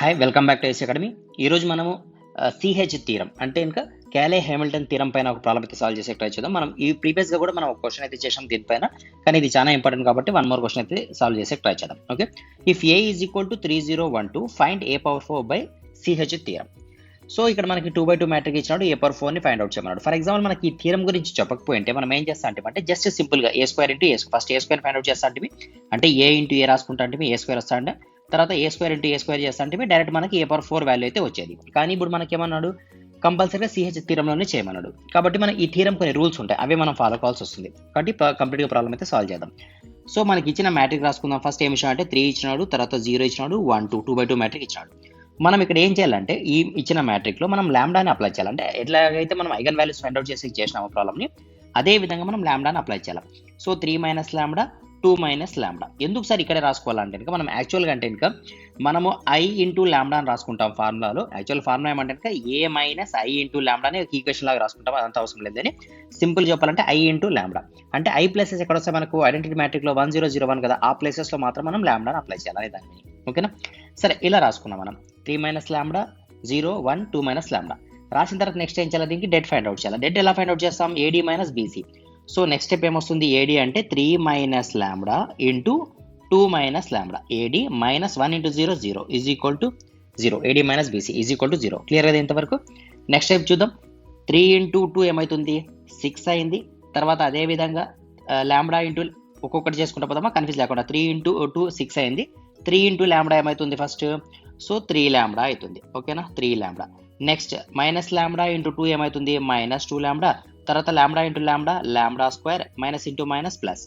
Hi, welcome back to S academy. ఈరోజు మనము CH theorem అంటే ఇంకా క్యాలే హ్యామిల్టన్ థీరం పైన ఒక ప్రాబ్లం అయితే సాల్వ్ చేసే ట్రై చేద్దాం. మనం ఈ ప్రీవియస్గా కూడా మనం ఒక క్వశ్చన్ అయితే చేసాం దీనిపైన, కానీ ఇది చాలా ఇంపార్టెంట్ కాబట్టి వన్ మోర్ క్వశ్చన్ అయితే సాల్వ్ చేసే ట్రై చేద్దాం. Okay, if A is equal to 3012 find a power 4 by CH theorem. So ఇక్కడ మనకి 2/2 మ్యాట్రిక్ ఇచ్చినాడు, ఏ పవర్ 4ని ఫైండ్ అవుట్ చేయమన్నాడు. ఫర్ ఎగ్జాంపుల్ మనకి ఈ థీరం గురించి చెప్పకపోయింటే మనం ఏం చేస్తా అంటే జస్ట్ సింపుల్గా ఏ స్క్వేర్ ఇంటూ ఏ ఫస్ట్ ఏ స్క్వేర్ ఫైండ్ అవుట్ చేస్తా అంటే ఏ ఇంటూ ఏ రాసుకుంటా అంటే ఏ స్క్వేర్ వస్తా అంటే తర్వాత ఏ స్క్వేర్ ఇంటూ ఏ స్క్వేర్ చేస్తా అంటే డైరెక్ట్ మనకి ఏ పవర్ 4 వాల్యూ అయితే వచ్చేది. కానీ ఇప్పుడు మనకి ఏమన్నాడు, కంపల్సరీగా సిహెచ్ థీరంలోనే చేయమన్నాడు. కాబట్టి మన ఈ థీరం కొన్ని రూల్స్ ఉంటాయి, అవి మనం ఫాలో కావాల్సి వస్తుంది. కాబట్టి కంప్లీట్గా ప్రాబ్లం అయితే సాల్వ్ చేద్దాం. సో మనకి ఇచ్చిన మ్యాట్రిక్ రాసుకుందాం. ఫస్ట్ ఏమి ఇచ్చినాడు అంటే 3 ఇచ్చినాడు, తర్వాత 0 ఇచ్చినాడు, 1 2 2/2 మ్యాట్రిక్ ఇచ్చినాడు. మనం ఇక్కడ ఏం చేయాలంటే ఈ ఇచ్చిన మ్యాట్రిక్లో మనం ల్యాండాని అప్లై చేయాలంటే ఎట్లాగైతే మనం ఐగన్ వాల్యూస్ ఫైండ్ అవుట్ చేసి చేసినాము ప్రాబ్లమ్ని, అదే విధంగా మనం ల్యాండాని అప్లై చేయాలి. So 3 minus lambda 2 minus lambda. ఎందుకు సార్ ఇక్కడే రాసుకోవాలంటే కనుక మనం యాక్చువల్గా అంటే కనుక మనము ఐ ఇంటూ ల్యాండా అని రాసుకుంటాం ఫార్ములాలో. యాక్చువల్ ఫార్ములా ఏమంటే కనుక ఏ మైనస్ ఐ ఇంటూ ల్యాండా అని ఈక్వేషన్ లాగా రాసుకుంటాం, అదంతా అవసరం లేదని. సింపుల్ చెప్పాలంటే ఐ ఇంటూ ల్యాండా అంటే ఐ ప్లేసెస్ ఎక్కడ వస్తాయి మనకు ఐడెంటిటీ మ్యాట్రిక్లో 1001 కదా, ఆ ప్లేసెస్లో మాత్రం మనం ల్యాండాని అప్లై చేయాలి దాన్ని. ఓకేనా, సరే ఇలా రాసుకున్నాం మనం 3 మైనస్ ల్యాండా 0 1 2 మైనస్ ల్యాండా. రాసిన తర్వాత నెక్స్ట్ ఏం చేయాలి, దీనికి డెట్ ఫైండ్ అవుట్ చేయాలి. డెట్ ఎలా ఫైండ్ అవుట్ చేస్తాం, AD minus BC. So next step ఏమొస్తుంది, ఏడీ అంటే 3 minus lambda into 2 minus lambda. AD minus 1 into 0 0 is equal to 0. AD minus BC is equal to 0. Clear కదా ఇంతవరకు? Next step చూద్దాం. 3 into 2 ఏమవుతుంది, 6 అయింది. తర్వాత అదేవిధంగా ల్యాండా ఇంటూ ఒక్కొక్కటి చేసుకుంటా పోదామా కన్ఫ్యూజ్ లేకుండా. 3 ఇంటూ 2 6 అయింది. 3 ఇంటూ ల్యాండా ఏమవుతుంది ఫస్ట్, సో 3 ల్యాండా అవుతుంది. ఓకేనా, 3 ల్యాండా. నెక్స్ట్ మైనస్ ల్యాండా ఇంటూ 2 ఏమవుతుంది, మైనస్ 2 ల్యాండా. తర్వాత ల్యాండా ఇంటూ ల్యాండా, ల్యాండా square minus into minus plus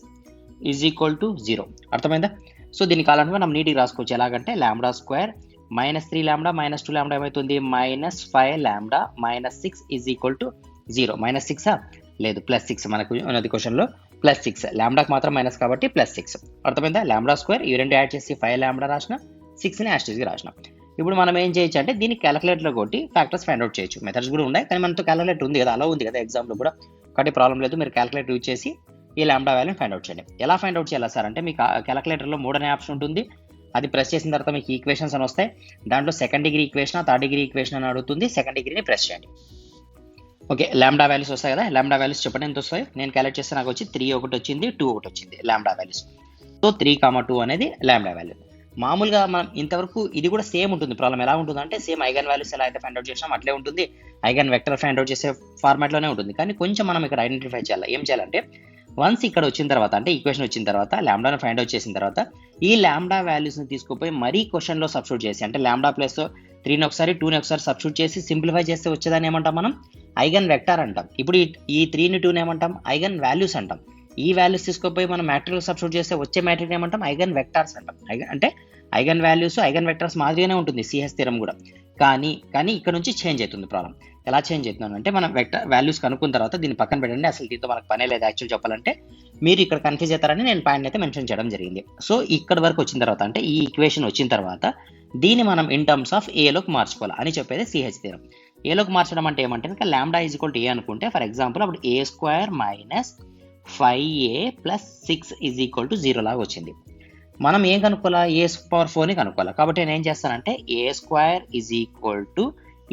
is equal to 0. అర్థమైందా? సో దీన్ని కావాలంటే మనం నీట్గా రాసుకోవచ్చు. ఎలాగంటే ల్యాండా స్క్వేర్ మైనస్ 3 ల్యాండా మైనస్ 2 ల్యాండా ఏమవుతుంది, మైనస్ 5 ల్యాండా minus 6 is equal to 0. Minus 6 లేదు ప్లస్ 6 మనకు ఉన్నది క్వశ్చన్లో, ప్లస్ 6. ల్యాండాకి మాత్రం మైనస్ కాబట్టి ప్లస్ 6. అర్థమైందా? ల్యాండా స్క్వేర్ ఈ రెండు యాడ్ చేసి 5 ల్యాండా రాసిన, 6ని యాస్టీస్గా రాసిన. ఇప్పుడు మనం ఏం చేయొచ్చు అంటే దీన్ని క్యాలిక్యులేటర్లో కొట్టి ఫ్యాక్టర్స్ ఫైండ్ అవుట్ చేయొచ్చు. మెథడ్స్ కూడా ఉన్నాయి, కానీ మనతో క్యాలిక్యులేటర్ ఉంది కదా, అలా ఉంది కదా ఎగ్జామ్లో కూడా, కాబట్టి ప్రాబ్లం లేదు. మీరు క్యాలిక్యులేటర్ యూజ్ చేసి ఈ ల్యాండా వాల్యూని ఫైండ్ అవుట్ చేయండి. ఎలా ఫైండ్ అవుట్ చేయాలి సార్ అంటే మీకు క్యాలిక్యులేటర్లో 3 అనే ఆప్షన్ ఉంటుంది. అది ప్రెస్ చేసిన తర్వాత మీకు ఈక్వేషన్స్ అని వస్తాయి. దాంట్లో second degree equation, third degree equation అని అడుగుతుంది. సెకండ్ డిగ్రీని ప్రెస్ చేయండి. ఓకే, ల్యాండా వాల్యూస్ వస్తాయి కదా, ల్యాండా వాల్యూస్ చెప్పండి ఎంత వస్తాయి. నేను క్యాలిక్యులేట్ చేస్తే నాకు వచ్చి 3 ఒకటి వచ్చింది, 2 ఒకటి వచ్చింది ల్యాండా వాల్యూస్. సో 3,2 అనేది ల్యాండా వాల్యూ. మామూలుగా మనం ఇంతవరకు ఇది కూడా సేమ్ ఉంటుంది. ప్రాబ్లం ఎలా ఉంటుంది అంటే సేమ్ ఐగన్ వాల్యూస్ ఎలా అయితే ఫైండ్ అవుట్ చేసినాం అట్లే ఉంటుంది, ఐగన్ వెక్టర్ ఫైండ్ అవుట్ చేసే ఫార్మాట్లోనే ఉంటుంది. కానీ కొంచెం మనం ఇక్కడ ఐడెంటిఫై చేయాలి. ఏం చేయాలంటే వన్స్ ఇక్కడ వచ్చిన తర్వాత అంటే ఈక్వేషన్ వచ్చిన తర్వాత ల్యాండాను ఫైండ్ అవుట్ చేసిన తర్వాత ఈ ల్యాండా వాల్యూస్ని తీసుకుపోయి మరీ క్వశ్చన్లో సబ్స్టిట్యూట్ చేసి, అంటే ల్యాండా ప్లేస్లో 3ని ఒకసారి 2ని ఒకసారి సబ్స్టిట్యూట్ చేసి సింప్లిఫై చేస్తే వచ్చేదాన్ని ఏమంటాం మనం, ఐగన్ వెక్టర్ అంటాం. ఇప్పుడు ఈ 3ని 2ని ఏమంటాం, ఐగన్ వాల్యూస్ అంటాం. ఈ వాల్యూస్ తీసుకుపోయి మనం మ్యాట్రిక్స్ సబ్స్టిట్యూట్ చేస్తే వచ్చే మ్యాట్రిక్ ఏమంటాం, ఐగన్ వెక్టార్స్ అంటాం. అంటే ఐగన్ వాల్యూస్ ఐగన్ వెక్టర్స్ మాదిరిగానే ఉంటుంది సిహెచ్ థీరం కూడా, కానీ ఇక్కడ నుంచి చేంజ్ అవుతుంది ప్రాబ్లం. ఎలా చేంజ్ అవుతుంది అంటే మనం వెక్టర్ వాల్యూస్ కనుక్కున్న తర్వాత దీన్ని పక్కన పెట్టండి, అసలు దీంతో మనకు పనే లేదు. యాక్చువల్ చెప్పాలంటే మీరు ఇక్కడ కన్ఫ్యూజ్ అవుతారని నేను పాయింట్ అయితే మెన్షన్ చేయడం జరిగింది. సో ఇక్కడ వరకు వచ్చిన తర్వాత అంటే ఈ ఈక్వేషన్ వచ్చిన తర్వాత దీన్ని మనం ఇన్ టర్మ్స్ ఆఫ్ ఏలోకి మార్చుకోవాలి అని చెప్పేది సిహెచ్ థీరం. ఏలోకి మార్చడం అంటే ఏమంటే కనుక ల్యాండా ఈజ్ ఈక్వల్ టు ఏ అనుకుంటే ఫర్ ఎగ్జాంపుల్ అప్పుడు a square minus 5a plus 6 is equal to 0 లాగా వచ్చింది. మనం ఏం కనుక్కోవాలా, ఏ పవర్ 4ని కనుక్కోవాలి. కాబట్టి నేను ఏం చేస్తానంటే ఏ స్క్వేర్ ఈజ్ ఈక్వల్ టు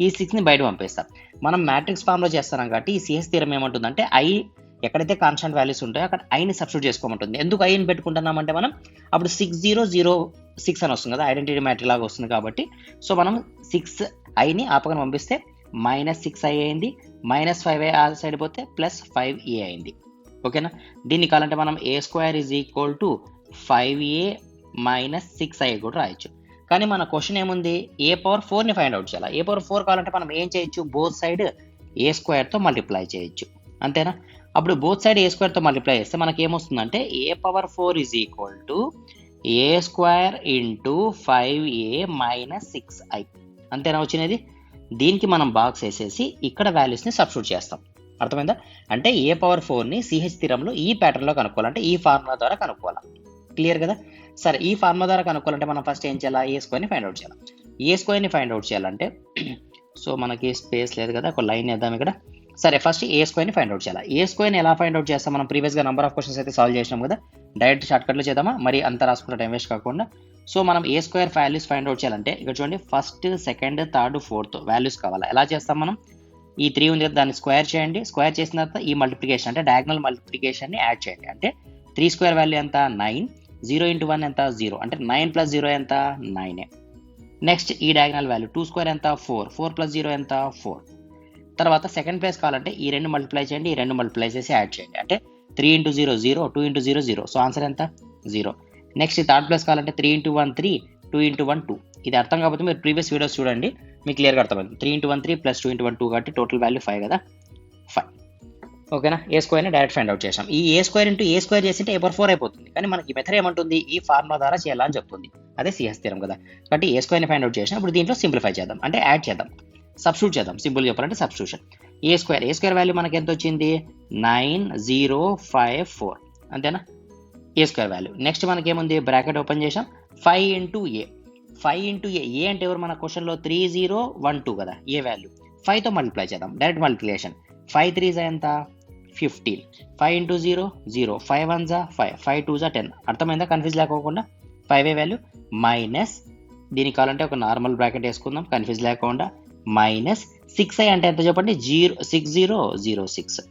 ఈ 6ని బయట పంపిస్తాను. మనం మ్యాట్రిక్స్ ఫామ్లో చేస్తున్నాం కాబట్టి ఈ సిహెచ్ థీరం ఏమంటుందంటే ఐ ఎక్కడైతే కాన్స్టెంట్ వాల్యూస్ ఉంటాయో అక్కడ ఐని సబ్స్టిట్యూట్ చేసుకోమంటుంది. ఎందుకు ఐని పెట్టుకుంటున్నామంటే మనం అప్పుడు 6006 అని వస్తుంది కదా, ఐడెంటిటీ మ్యాట్రిక్ లాగా వస్తుంది కాబట్టి. సో మనం 6 ఐని ఆ పక్కన పంపిస్తే మైనస్ 6 ఐ అయింది, మైనస్ 5 ఆ సైడ్ పోతే ప్లస్ 5a అయింది. ఓకేనా, దీన్ని కావాలంటే మనం a square is equal to 5a minus 6i కూడా రాయొచ్చు. కానీ మన క్వశ్చన్ ఏముంది, ఏ పవర్ 4ని ఫైండ్ అవుట్ చేయాలి. ఏ పవర్ 4 కావాలంటే మనం ఏం చేయొచ్చు, బోత్ సైడ్ ఏ స్క్వేర్తో మల్టిప్లై చేయొచ్చు, అంతేనా. అప్పుడు బోత్ సైడ్ ఏ స్క్వేర్తో మల్టిప్లై చేస్తే మనకి ఏమొస్తుందంటే a power 4 is equal to a square into 5a minus 6i, అంతేనా వచ్చినది. దీనికి మనం బాక్స్ వేసేసి ఇక్కడ వాల్యూస్ని సబ్స్టిట్యూట్ చేస్తాం. అర్థమైందా? అంటే ఏ పవర్ 4ని సిహెచ్ థీరంలో ఈ ప్యాటర్న్లో కనుక్కోవాలంటే ఈ ఫార్ములా ద్వారా కనుక్కోవాలి. క్లియర్ కదా? సరే, ఈ ఫార్ములా ద్వారా కనుక్కోవాలంటే మనం ఫస్ట్ ఏం చేయాలి, ఏ స్క్వేర్ని ఫైండ్ అవుట్ చేయాలి. ఏ స్క్వేర్ని ఫైండ్ అవుట్ చేయాలంటే సో మనకి స్పేస్ లేదు కదా, ఒక లైన్ వేద్దాం ఇక్కడ. సరే, ఫస్ట్ ఏ స్క్వేర్ని ఫైండ్ అవుట్ చేయాలి. ఏ స్క్వేర్ని ఎలా ఫైండ్ అవుట్ చేస్తాం, మనం ప్రీవియస్గా నెంబర్ ఆఫ్ క్వశ్చన్స్ అయితే సాల్వ్ చేసినాం కదా, డైరెక్ట్ షార్ట్కట్లో చేద్దామా, మరి అంత రాసుకున్న టైం వేస్ట్ కాకుండా. సో మనం a square values find out చేయాలంటే ఇక్కడ చూడండి first second third fourth values కావాలి. ఎలా చేస్తాం మనం? ఈ 3 ఉంది కదా, దాన్ని స్క్వేర్ చేయండి. స్క్వేర్ చేసిన తర్వాత ఈ మల్టిప్లికేషన్ అంటే డయాగ్నల్ మల్టిప్లికేషన్ని యాడ్ చేయండి. అంటే 3 స్క్వేర్ వాల్యూ ఎంత? 9. 0 ఇంటూ 1 ఎంత? 0. అంటే 9 ప్లస్ 0 ఎంత? 9. నెక్స్ట్ ఈ డయాగ్నల్ వాల్యూ 2 స్క్వేర్ ఎంత? 4. 4 ప్లస్ 0 ఎంత? 4. తర్వాత సెకండ్ ప్లేస్ కావాలంటే ఈ 2 మల్టిప్లై చేయండి, ఈ 2 మల్టిప్లై చేసి యాడ్ చేయండి. అంటే 3 ఇంటూ 0 0, 2 ఇంటూ 0 0. సో ఆన్సర్ ఎంత? 0. నెక్స్ట్ థర్డ్ ప్లేస్ కావాలంటే 3 ఇంటూ 1 3, 2 ఇంటూ 1 2. ఇది అర్థం కాకపోతే మీరు ప్రీవియస్ వీడియోస్ చూడండి, మీకు క్లియర్గా అర్థమైంది. 3 ఇంటూ 1 3 ప్లస్ 2 ఇంటూ 1 2 కాబట్టి టోటల్ వాల్యూ 5 కదా, 5. ఓకేనా? ఏ స్క్వేర్ని డైరెక్ట్ ఫైండ్ అవుట్ చేసాం. ఈ ఏ స్క్వేర్ ఇంటూ ఏ స్క్వేర్ చేసింటే A/4 అయిపోతుంది. కానీ మనకి మెథడ్ ఏమంటుంది? ఈ ఫార్ములా ద్వారా చేయాలని చెప్తుంది. అదే సిహెచ్ థీరం కదా. కాబట్టి ఏ స్క్వేర్ని ఫైండ్ అవుట్ చేసాం. ఇప్పుడు దీంట్లో సింప్లిఫై చేద్దాం, అంటే యాడ్ చేద్దాం, సబ్స్టిట్యూట్ చేద్దాం. సింపుల్ చెప్పాలంటే సబ్స్టిట్యూషన్. ఏ స్క్వేర్ వాల్యూ మనకి ఎంత వచ్చింది? 9054. అంతేనా? ఏ స్క్వేర్ వాల్యూ. నెక్స్ట్ మనకి ఏముంది? బ్రాకెట్ ఓపెన్ చేసాం. 5 ఇంటూ ఏ. 5 ఇంటూ ఏ. ఏ అంటే ఎవరు మన క్వశ్చన్లో? 3012 కదా ఏ వాల్యూ. 5తో మల్టిప్లై చేద్దాం, డైరెక్ట్ మల్టిప్లికేషన్. 5 3 ఎంత? 15. 5 ఇంటూ 0 0. 5 1 5. 5 2 10. అర్థమైందా? కన్ఫ్యూజ్ లేకోకుండా 5 వాల్యూ మైనస్, దీనికి కావాలంటే ఒక నార్మల్ బ్రాకెట్ వేసుకుందాం కన్ఫ్యూజ్ లేకుండా, మైనస్ 6i అంటే ఎంత చెప్పండి? 6006.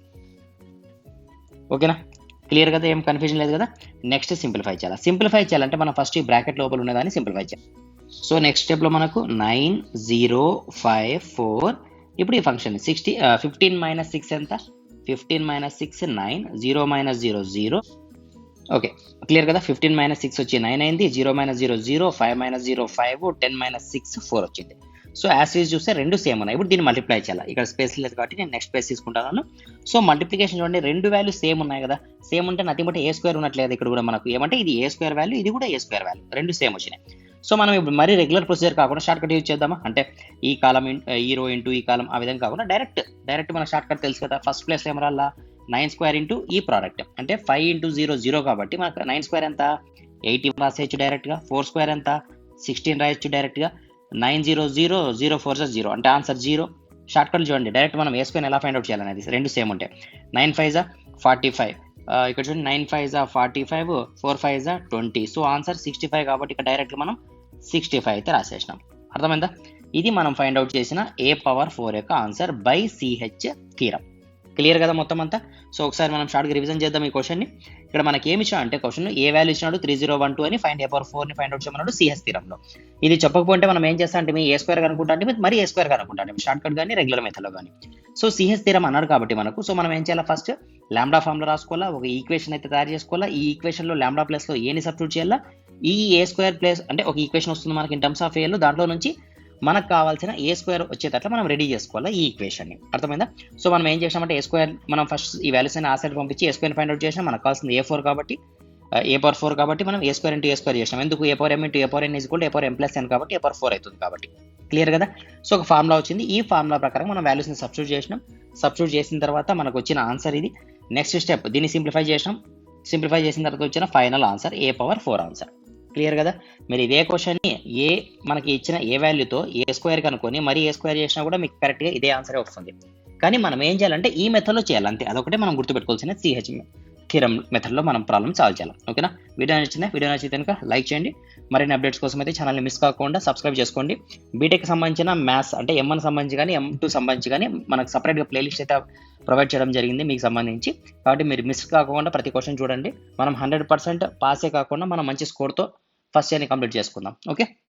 ఓకేనా? క్లియర్ కదా, ఏం కన్ఫ్యూజన్ లేదు కదా. నెక్స్ట్ సింప్లిఫై చేయాలి. సింప్లిఫై చేయాలంటే మనం ఫస్ట్ ఈ బ్రాకెట్ లోపల ఉన్నదాన్ని సింప్లిఫై చేయాలి. సో నెక్స్ట్ స్టెప్లో మనకు 9054. ఇప్పుడు ఈ ఫంక్షన్ 15 మైనస్ 6 ఎంత? 15 మైనస్ 6 9. 0 మైనస్ 0 0. ఓకే, క్లియర్ కదా. 15 మైనస్ 6 వచ్చి 9 అయింది. 0 మైనస్ 0 0. 5 మైనస్ 0 5. 10 మైనస్ 6 4 వచ్చింది. సో యాజ్ యూజ్ చూస్తే రెండు సేమ్ ఉన్నాయి. ఇప్పుడు దీన్ని మల్టిప్లై చేయాలి. ఇక్కడ స్పేస్ లేదు కాబట్టి నేను నెక్స్ట్ స్పేస్ తీసుకుంటాను. సో మల్టిప్లికేషన్ చూడండి, రెండు వాల్యూ సేమ్ ఉన్నాయి కదా. సేమ్ ఉంటే నథింగ్ బట్ ఏ స్క్వేర్ ఉన్నట్లేదు. ఇక్కడ కూడా మనకు ఏమంటే ఇది ఏ స్క్వేర్ వాల్యూ, ఇది కూడా ఏ స్క్వేర్ వాల్యూ, రెండు సేమ్ వచ్చినాయి. సో మనం ఇప్పుడు మరీ రెగ్యులర్ ప్రొసీజర్ కాకుండా షార్ట్ కట్ యూజ్ చేద్దామా? అంటే ఈ కాలం ఈ రో ఇంటూ ఈ కాలం ఆ విధంగా కాకుండా డైరెక్ట్ మన షార్ట్ కట్ తెలుసు కదా. ఫస్ట్ ప్లేస్ ఏం రాలా? 9 స్క్వేర్ ఇంటూ ఈ ప్రోడక్ట్ అంటే 5 ఇంటూ 0 0 కాబట్టి మనకు 9 స్క్వేర్ ఎంత? 81 రాసేయచ్చు డైరెక్ట్గా. 4 స్క్వేర్ ఎంత? 16 రాయొచ్చు డైరెక్ట్గా. 9 0 0 0 4 0 అంటే ఆన్సర్ 0. షార్ట్ కట్ చూడండి, డైరెక్ట్ మనం ఏ స్క్వేర్ ఎలా ఫైండ్ అవుట్ చేయాలనేది రెండు సేమ్ ఉంటాయి. 9 5 45. ఇక్కడ చూడండి 9 5 45, 4 5 20. సో ఆన్సర్ 65 కాబట్టి ఇక్కడ డైరెక్ట్ మనం 65 అయితే రాసేసినాం. అర్థమైందా? ఇది మనం ఫైండ్ అవుట్ చేసిన A/4 యొక్క answer by CH theorem. Clear కదా మొత్తం అంతా. సో ఒకసారి మనం షార్ట్గా రివిజన్ చేద్దాం ఈ క్వశ్చన్ని. ఇక్కడ మనకి ఏమి ఇచ్చా అంటే క్వశ్చన్ ఏ వాల్యూ ఇచ్చినాడు? 3012 అని ఫైండ్ A/4ని ఫైండ్ అవుట్ చేయమన్నాడు సిహెచ్ థీరంలో. ఇది చెప్పకపోతే మనం ఏం చేస్తా అంటే మీ ఏ స్క్వేర్ కనుక్కుంటా అంటే మరి ఏ స్క్వేర్ కనుక్కుంటా అంటే షార్ట్ కట్ కానీ రెగ్యులర్ మెథడ్లో కానీ. సో సిహెచ్ థీరం అన్నాడు కాబట్టి మనకు, సో మనం ఏం చేయాలి? ఫస్ట్ లాంబ్డా ఫామ్లో రాసుకోవాలా, ఒక ఈక్వేషన్ అయితే తయారు చేసుకోవాలా. ఈ ఈక్వేషన్లో లాంబ్డా ప్లేస్లో ఏని సబ్స్టిట్యూట్ చేయాలా. ఈ ఏ స్క్వేర్ ప్లేస్ అంటే ఒక ఈక్వేషన్ వస్తుంది మనకి ఇన్ టర్మ్స్ ఆఫ్ ఏలో, దాంట్లో నుంచి మనకు కావాల్సిన ఏ స్క్వేర్ వచ్చేటట్లు మనం రెడీ చేసుకోవాలి ఈ ఈక్వేషన్ని. అర్థమైందా? సో మనం ఏం చేసామంటే ఏ స్క్వేర్ మనం ఫస్ట్ ఈ వాల్యూస్ అని ఆ సైడ్ పంపించి ఏ స్క్వేర్ ఫైండ్ అవుట్ చేసాం. మనకు కావాల్సింది A/4 కాబట్టి A/4 కాబట్టి మనం a square into A square చేసాం. ఎందుకు? A/m into A/n is equal to A/m+n కాబట్టి A/4 అవుతుంది కాబట్టి. క్లియర్ కదా. సో ఒక ఫార్ములా వచ్చింది. ఈ ఫార్ములా ప్రకారం మనం వాల్యూస్ని సబ్స్టిట్యూట్ చేసినాం. సబ్స్టిట్యూట్ చేసిన తర్వాత మనకు వచ్చిన ఆన్సర్ ఇది. నెక్స్ట్ స్టెప్ దీన్ని సింప్లిఫై చేసినాం. సింప్లిఫై చేసిన తర్వాత వచ్చిన final answer A/4 answer. Clear కదా. మీరు ఇదే క్వశ్చన్ని మనకి ఇచ్చిన ఏ వాల్యూతో ఏ స్క్వేర్ కనుక్కొని మరి ఏ స్క్వేర్ చేసినా కూడా మీకు కరెక్ట్గా ఇదే ఆన్సరే వస్తుంది. కానీ మనం ఏం చేయాలంటే ఈ మెథడ్లో చేయాలి అంతే. అదొకటే మనం గుర్తుపెట్టుకోవాల్సిన సిహెచ్ థీరం మెథడ్లో మనం ప్రాబ్లమ్ సాల్వ్ చేయాలి. ఓకేనా? వీడియో నచ్చితే కనుక లైక్ చేయండి. మరిన్ని అప్డేట్స్ కోసం అయితే ఛానల్ని మిస్ కాకుండా సబ్స్క్రైబ్ చేసుకోండి. B.Tech సంబంధించిన మ్యాథ్స్ అంటే M1 సంబంధించి కానీ M2 సంబంధించి కానీ మనకు సపరేట్గా ప్లేలిస్ట్ అయితే ప్రొవైడ్ చేయడం జరిగింది మీకు సంబంధించి. కాబట్టి మీరు మిస్ కాకుండా ప్రతి క్వశ్చన్ చూడండి. మనం 100% పాసే కాకుండా మనం మంచి స్కోర్తో ఫస్ట్ ఇయర్ని కంప్లీట్ చేసుకుందాం. ఓకే.